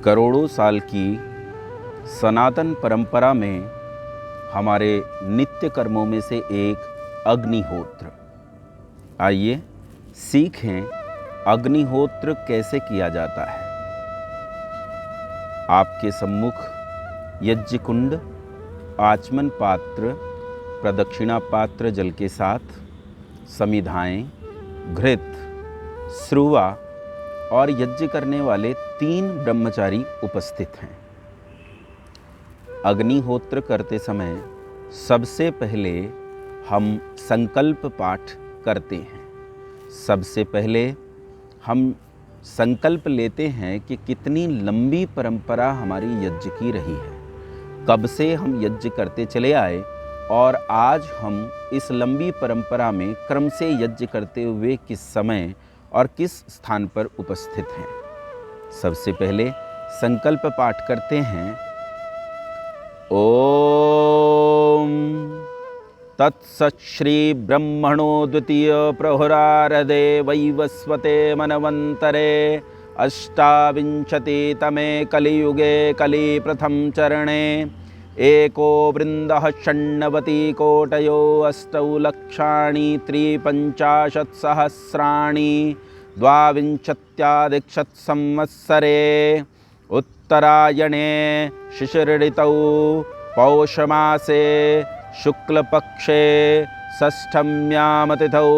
करोड़ों साल की सनातन परंपरा में हमारे नित्य कर्मों में से एक अग्निहोत्र। आइए सीखें अग्निहोत्र कैसे किया जाता है। आपके सम्मुख यज्ञ कुंड, आचमन पात्र, प्रदक्षिणा पात्र जल के साथ समिधाएं, घृत, स्रुवा और यज्ञ करने वाले 3 ब्रह्मचारी उपस्थित हैं। अग्निहोत्र करते समय सबसे पहले हम संकल्प पाठ करते हैं। सबसे पहले हम संकल्प लेते हैं कि कितनी लंबी परंपरा हमारी यज्ञ की रही है, कब से हम यज्ञ करते चले आए और आज हम इस लंबी परंपरा में क्रम से यज्ञ करते हुए किस समय और किस स्थान पर उपस्थित हैं। सबसे पहले संकल्प पाठ करते हैं। ओम तत्सत् श्री ब्रह्मणो द्वितीय प्रहुरारदे वैवस्वते मनवंतरे अष्टाविंशतितमे कलियुगे कलि प्रथम चरणे एको वृन्दः षण्णवति कोटयो अष्टौ लक्षाणि त्रिपञ्चाशत्सहस्राणि द्वाविंशत्यादिशत्संवत्सरे उत्तरायणे शिशिरऋतौ पौषमासे शुक्लपक्षे षष्ठम्यामतिथौ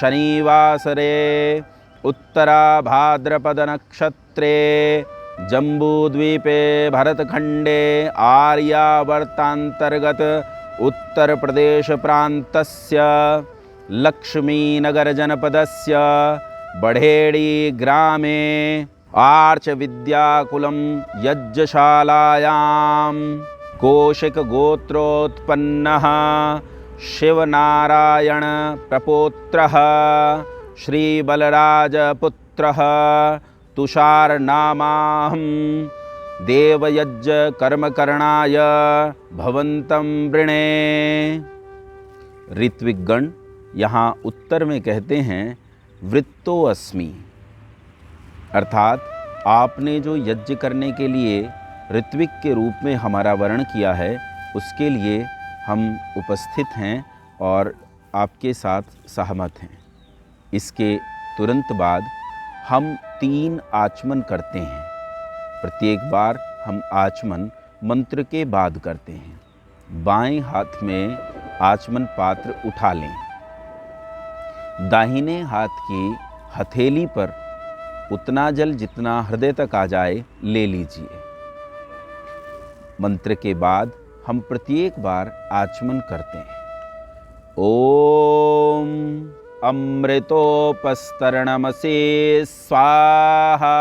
शनिवासरे उत्तराभाद्रपदनक्षत्रे जम्बूद्वीपे भरतखण्डे आर्यावर्तान्तर्गत उत्तरप्रदेशप्रान्तस्य लक्ष्मीनगरजनपदस्य बढ़ेड़ी ग्रामे आर्चविद्याकुलं यज्ञशालायां कौशिकगोत्रोत्पन्नः शिवनारायण प्रपौत्रः श्रीबलराजपुत्रः तुषारनामाहं देवयज्ञ कर्मकरणाय भवन्तं वृणे। ऋत्विकगण यहाँ उत्तर में कहते हैं वृत्तो अस्मि, अर्थात आपने जो यज्ञ करने के लिए ऋत्विक के रूप में हमारा वर्ण किया है उसके लिए हम उपस्थित हैं और आपके साथ सहमत हैं। इसके तुरंत बाद हम 3 आचमन करते हैं। प्रत्येक बार हम आचमन मंत्र के बाद करते हैं। बाएं हाथ में आचमन पात्र उठा लें। दाहिने हाथ की हथेली पर उतना जल जितना हृदय तक आ जाए ले लीजिए। मंत्र के बाद हम प्रत्येक बार आचमन करते हैं। ओम अमृतोपस्तरणमसे स्वाहा।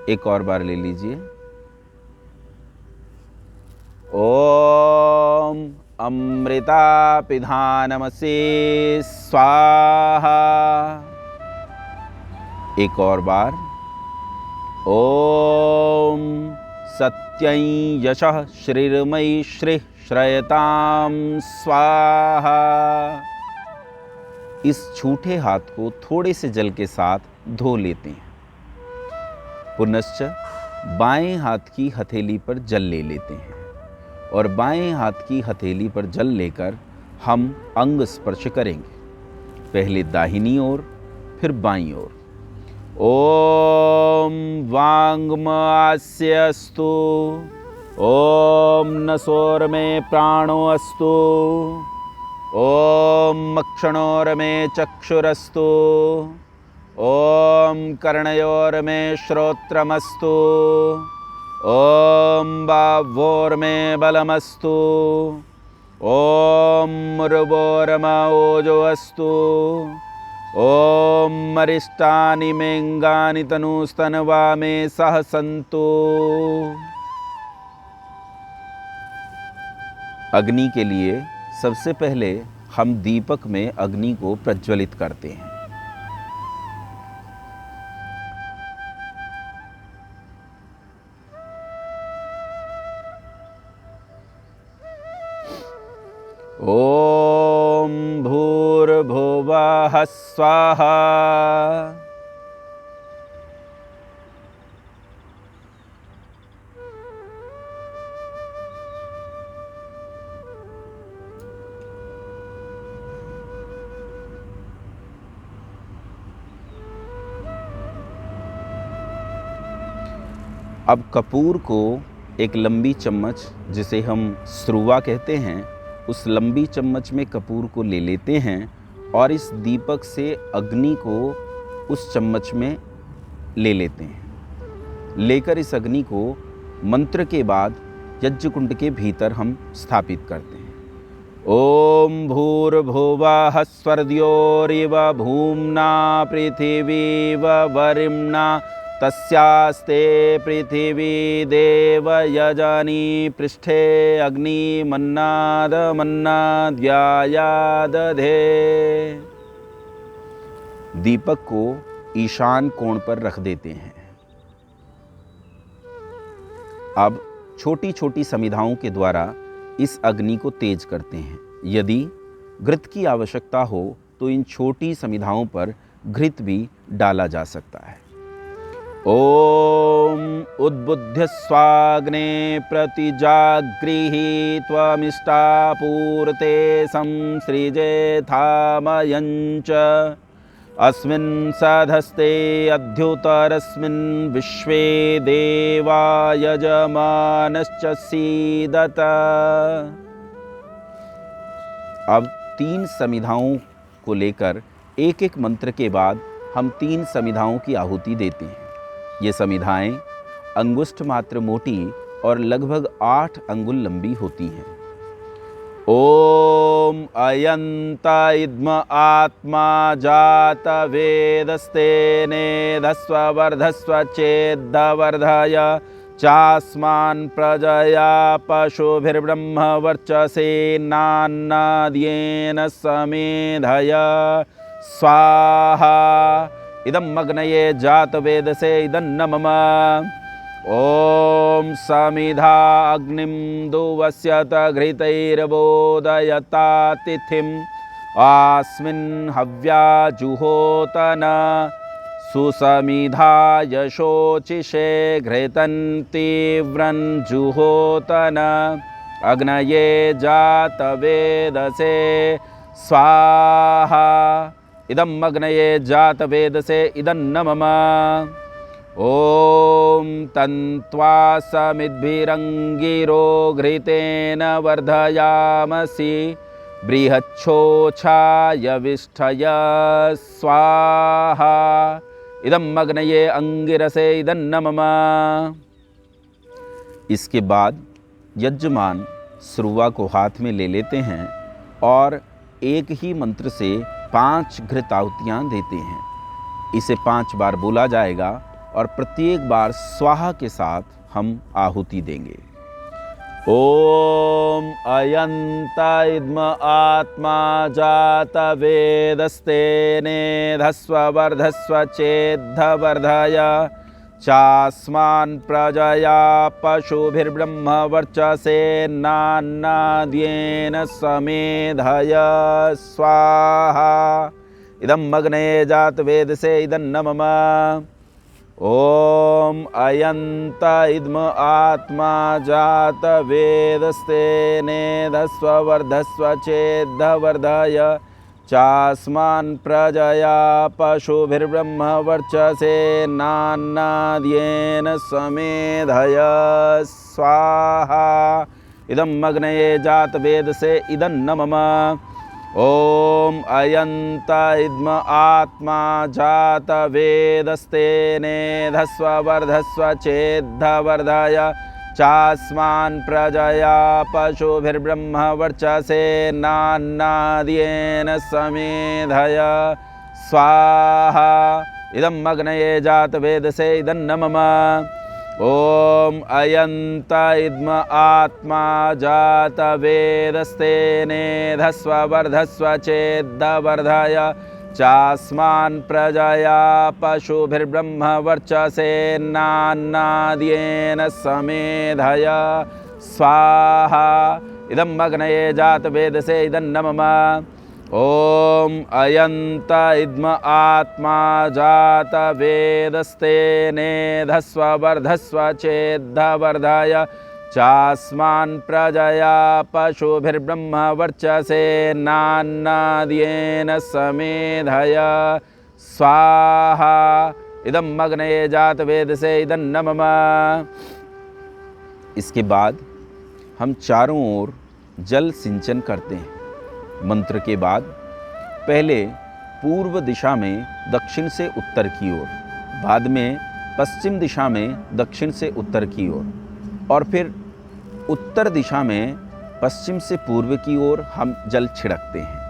एक और बार ले लीजिए। ओम अमृतापिधानमसे स्वाहा। एक और बार। ओम सत्यं यशः श्रीर्मयि श्रीः श्रयतां स्वाहा। इस छूटे हाथ को थोड़े से जल के साथ धो लेते हैं। पुनश्च बाएं हाथ की हथेली पर जल ले लेते हैं और बाएं हाथ की हथेली पर जल लेकर हम अंग स्पर्श करेंगे। पहले दाहिनी ओर, फिर बाईं ओर। ओम वाङ्मयस्यस्तु, ओम नसोर्मे प्राणो अस्तु, ओम मक्षणोर्मे चक्षुरस्तु, ओम कर्णयोर्मे श्रोत्रमस्तु, ओम बाह्वोर्मे बलमस्तु, ओम मुरुवोर्मे ओजो अस्तु, ओम मरिष्टानि मेंगानि तनुस्तनवा मे सह सन्तु। अग्नि के लिए सबसे पहले हम दीपक में अग्नि को प्रज्वलित करते हैं। ओम भूर्भुवः स्वाहा। अब कपूर को एक लंबी चम्मच, जिसे हम स्रुवा कहते हैं, उस लंबी चम्मच में कपूर को ले लेते हैं और इस दीपक से अग्नि को उस चम्मच में ले लेते हैं। लेकर इस अग्नि को मंत्र के बाद यज्ञ कुंड के भीतर हम स्थापित करते हैं। ओम भूर्भुवः स्वर्द्योरिव भूम्ना पृथिवीव वरिम्ना तस्यास्ते पृथिवी देव यजनी पृष्ठे अग्नि मन्नाद मन्नाद्यायादधे। दीपक को ईशान कोण पर रख देते हैं। अब छोटी छोटी समिधाओं के द्वारा इस अग्नि को तेज करते हैं। यदि घृत की आवश्यकता हो तो इन छोटी समिधाओं पर घृत भी डाला जा सकता है। ओम उद्बुद्ध स्वाग्ने प्रतिजागृहि त्वमिष्टापूर्ते संसृजे थामयञ्च अस्मिन् सधस्ते अध्युतरस्मिन् विश्वे देवा यजमानश्च सीदत। अब 3 समिधाओं को लेकर एक एक मंत्र के बाद हम 3 समिधाओं की आहुति देते हैं। ये समिधाएं अंगुष्ठ मात्र मोटी और लगभग 8 अंगुल लंबी होती हैं। ओम अयंत इद्म आत्मा जात वेदस्तेने धस्व वर्धस्व चेद्वर्धय चास्मान् प्रजया पशुभिर्ब्रह्म वर्चसेनान्नाद्येन समेधय स्वाहा इदं अग्नये जात वेदसे इदन्न मम। ओम समिधा अग्निं दुवस्यत घृतैर्बोधयता तिथिम् अस्मिन् हव्या जुहोतन सुसमिधा यशोचिषे घृतं तीव्रं जुहोतन अग्नये जात वेदसे स्वाहा इदं अग्नये जात वेदसे इदन्न मम। ओम तन्त्वा समिद्भिरङ्गिरो घृतेन वर्धयामसि बृहच्छोछाय विष्ठय स्वाहा इदं अग्नये अंगिरसे इदन्न मम। इसके बाद यजमान स्रुवा को हाथ में ले लेते हैं और एक ही मंत्र से 5 घृत आहुतियाँ देते हैं। इसे 5 बार बोला जाएगा और प्रत्येक बार स्वाहा के साथ हम आहुति देंगे। ओम अयंत इद्म आत्मा जात वेदस्तेने धस्व वर्धस्व चेद्वर्धय चास्मान् प्रजया पशुभिर्ब्रह्म वर्चसेनान्नाद्येन समेधय स्वाहा इदं अग्नये जात वेदसे इदन्न मम। ओम अयंत इद्म आत्मा जात वेदस्तेने धस्व वर्धस्व चेद्वर्धय चास्मान् प्रजया पशुभिर्ब्रह्म वर्चसेनान्नाद्येन समेधय स्वाहा इदं अग्नये जात वेदसे इदन्न मम। ओम अयंत इद्म आत्मा जात वेदस्तेने धस्व वर्धस्व चेद्वर्धय चास्मान् प्रजया पशुभिर्ब्रह्म वर्चसेनान्नाद्येन समेधय स्वाहा इदं अग्नये जात वेदसे इदन्न मम। ओम अयंत इद्म आत्मा जात वेदस्तेने धस्व वर्धस्व चेद्वर्धय चास्मान् प्रजया पशुभिर्ब्रह्म वर्चसेनान्नाद्येन समेधय स्वाहा इदं अग्नये जात वेदसे इदन्न मम। ओम अयंत इद्म आत्मा जात वेदस्तेने धस्व वर्धस्व चेद्वर्धय चास्मान् प्रजया पशुभिर्ब्रह्म वर्चसेनान्नाद्येन समेधय स्वाहा इदम अग्नये जात वेदसे इदन्न मम। इसके बाद हम चारों ओर जल सिंचन करते हैं। मंत्र के बाद पहले पूर्व दिशा में दक्षिण से उत्तर की ओर, बाद में पश्चिम दिशा में दक्षिण से उत्तर की ओर, और फिर उत्तर दिशा में पश्चिम से पूर्व की ओर हम जल छिड़कते हैं।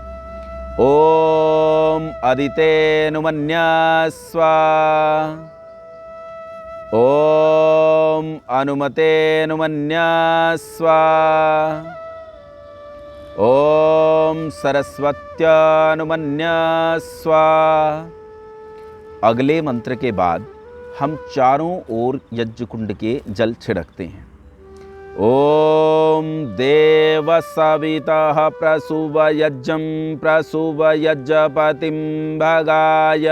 ओम अदितेनुमन्यस्व, ओम अनुमतेनुमन्यस्व, ओम सरस्वत्यनुमन्यस्व। अगले मंत्र के बाद हम चारों ओर यज्ञ कुंड के जल छिड़कते हैं। ओम देव सवितः प्रसूवयज्ञं प्रसूवयज्ञपतिं भगाय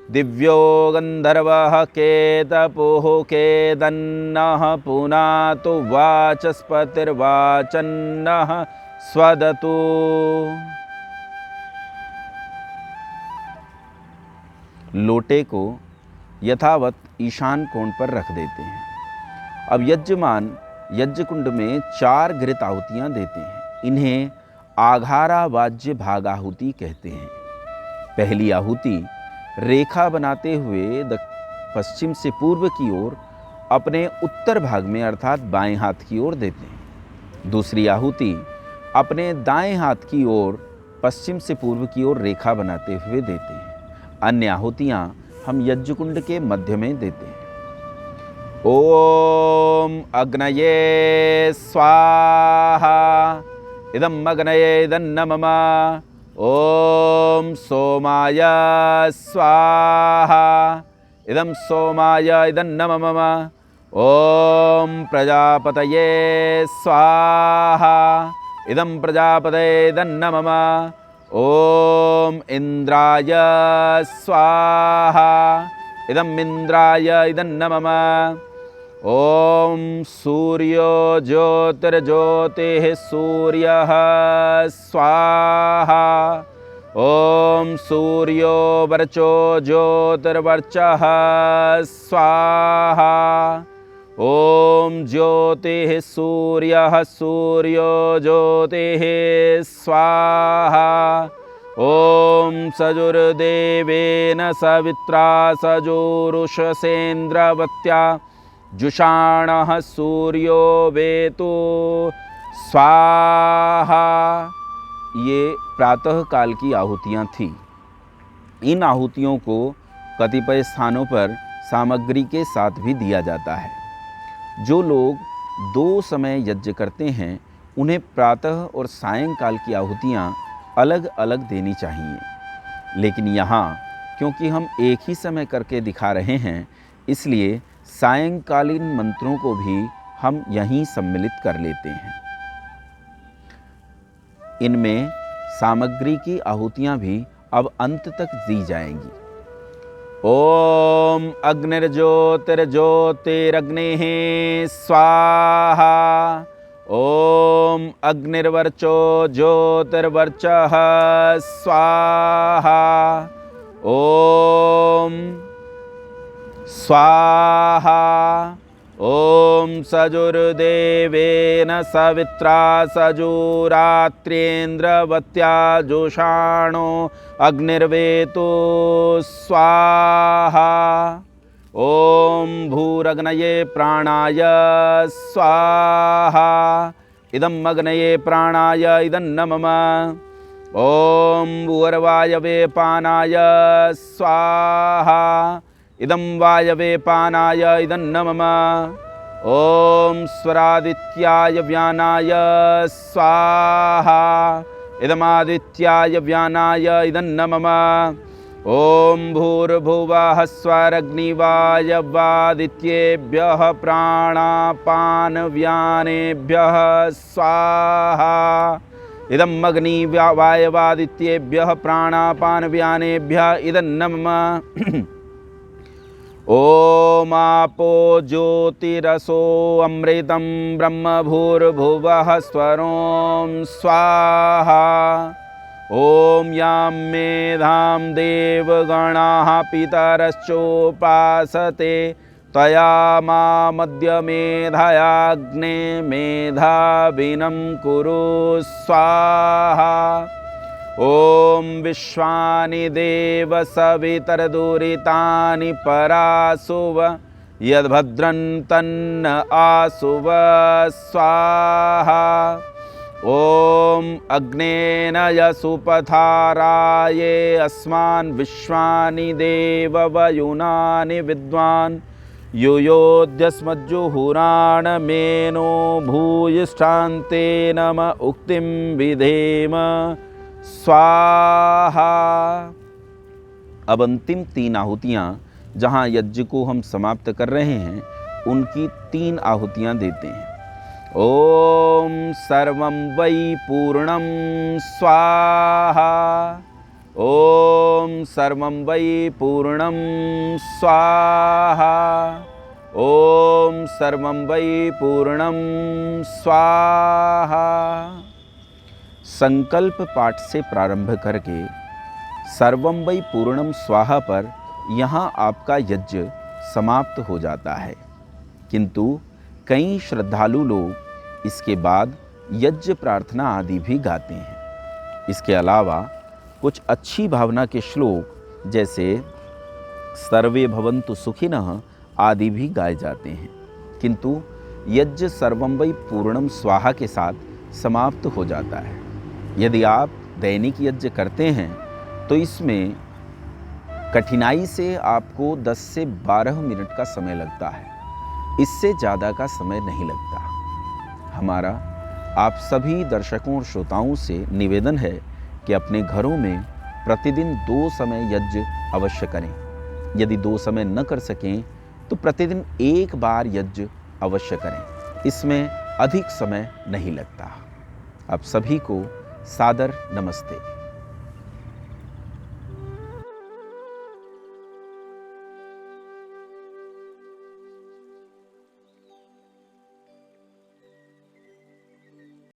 दिव्यो गन्धर्वः केतपुः केदन्नः पुनातु वाचस्पतिर्वाचन्नः स्वदतु। लोटे को यथावत ईशान कोण पर रख देते हैं। अब यजमान यज्ञ कुंड में 4 घृत आहुतियाँ देते हैं। इन्हें आघारा वाज्य भागाहुति कहते हैं। पहली आहुति रेखा बनाते हुए पश्चिम से पूर्व की ओर अपने उत्तर भाग में अर्थात बाएं हाथ की ओर देते हैं। दूसरी आहुति अपने दाएं हाथ की ओर पश्चिम से पूर्व की ओर रेखा बनाते हुए देते हैं। अन्य आहुतियाँ हम यज्ञ कुंड के मध्य में देते हैं। ओम अग्नये स्वाहा, इदम अग्नये इदन्न मम। ओम सोमाय स्वाहा, इदम सोमाय इदन्न मम। ओम प्रजापतये स्वाहा, इदम प्रजापतये इदन्न मम। ओम इंद्राय स्वाहा, इदम इंद्राय इदन्न मम। ओम सूर्यो ज्योतिर्ज्योतिः सूर्यः स्वाहा। ओम सूर्यो वर्चो ज्योतिर्वर्चः स्वाहा। ओम ज्योतिः सूर्यः सूर्यो ज्योतिः स्वाहा। ओम सजुर्देवेन सवित्रा सजुरुषसेन्द्रवत्या जुषाणः सूर्यो वेतु स्वाहा। ये प्रातः काल की आहुतियाँ थीं। इन आहुतियों को कतिपय स्थानों पर सामग्री के साथ भी दिया जाता है। जो लोग 2 समय यज्ञ करते हैं उन्हें प्रातः और सायंकाल की आहुतियाँ अलग अलग देनी चाहिए। लेकिन यहाँ क्योंकि हम एक ही समय करके दिखा रहे हैं, इसलिए सायंकालीन मंत्रों को भी हम यहीं सम्मिलित कर लेते हैं। इनमें सामग्री की आहुतियाँ भी अब अंत तक दी जाएंगी। ओम अग्निर्ज्योतिर्ज्योतिरग्निः स्वाहा। ओम अग्निर्वर्चो ज्योतिर्वर्चः स्वाहा। ओम स्वाहा। ओम सजुर्देवेन सवित्रा सजुरात्रेन्द्रवत्या जुषाणो अग्निर्वेतु स्वाहा। ओम भूरग्नये प्राणाय स्वाहा। इदम अग्नये प्राणाय इदन्न मम। ओम भूर्वायवे पानाय स्वाहा। इदं वायवे पानाय इदन्न मम। ओम स्वरादित्याय व्यानाय स्वाहा। इदमादित्याय व्यानाय इदन्न मम। ओम भूर्भुवः स्वरग्निवायवादित्येभ्यः प्राणापानव्यानेभ्यः स्वाहा। इदं अग्निवायवादित्येभ्यः प्राणापानव्यानेभ्यः इदन्न मम। ओम आपो ज्योतिरसो अमृतं ब्रह्म भूर्भुवः स्वरों स्वाहा। ॐ यां मेधां देवगणाः पितरश्चोपासते तया मामद्य मेधयाग्ने मेधाविनं कुरु स्वाहा। ॐ विश्वानि देव सवितरदुरितानि परासुव यद्भद्रं तन्न आसुव स्वाहा। ॐ अग्नेन यसुपथाराये अस्मान् विश्वानि देव वयुनानि विद्वान् युयोध्यस्मज्जुहुराणमेनो भूयिष्ठान्ते नम उक्तिं विधेम स्वाहा। अब अंतिम 3 आहुतियाँ जहाँ यज्ञ को हम समाप्त कर रहे हैं उनकी 3 आहुतियाँ देते हैं। ओम सर्वं वै पूर्णं स्वाहा। ओम सर्वं वै पूर्णं स्वाहा। ओम सर्वं वै पूर्णं स्वाहा। संकल्प पाठ से प्रारंभ करके सर्वं वै पूर्णं स्वाहा पर यहाँ आपका यज्ञ समाप्त हो जाता है, किंतु कई श्रद्धालु लोग इसके बाद यज्ञ प्रार्थना आदि भी गाते हैं। इसके अलावा कुछ अच्छी भावना के श्लोक जैसे सर्वे भवन्तु सुखिनः आदि भी गाए जाते हैं, किंतु यज्ञ सर्वं वै पूर्णं स्वाहा के साथ समाप्त हो जाता है। यदि आप दैनिक यज्ञ करते हैं तो इसमें कठिनाई से आपको 10 से 12 मिनट का समय लगता है, इससे ज़्यादा का समय नहीं लगता। हमारा आप सभी दर्शकों और श्रोताओं से निवेदन है कि अपने घरों में प्रतिदिन 2 समय यज्ञ अवश्य करें। यदि 2 समय न कर सकें तो प्रतिदिन 1 बार यज्ञ अवश्य करें, इसमें अधिक समय नहीं लगता। आप सभी को सादर नमस्ते।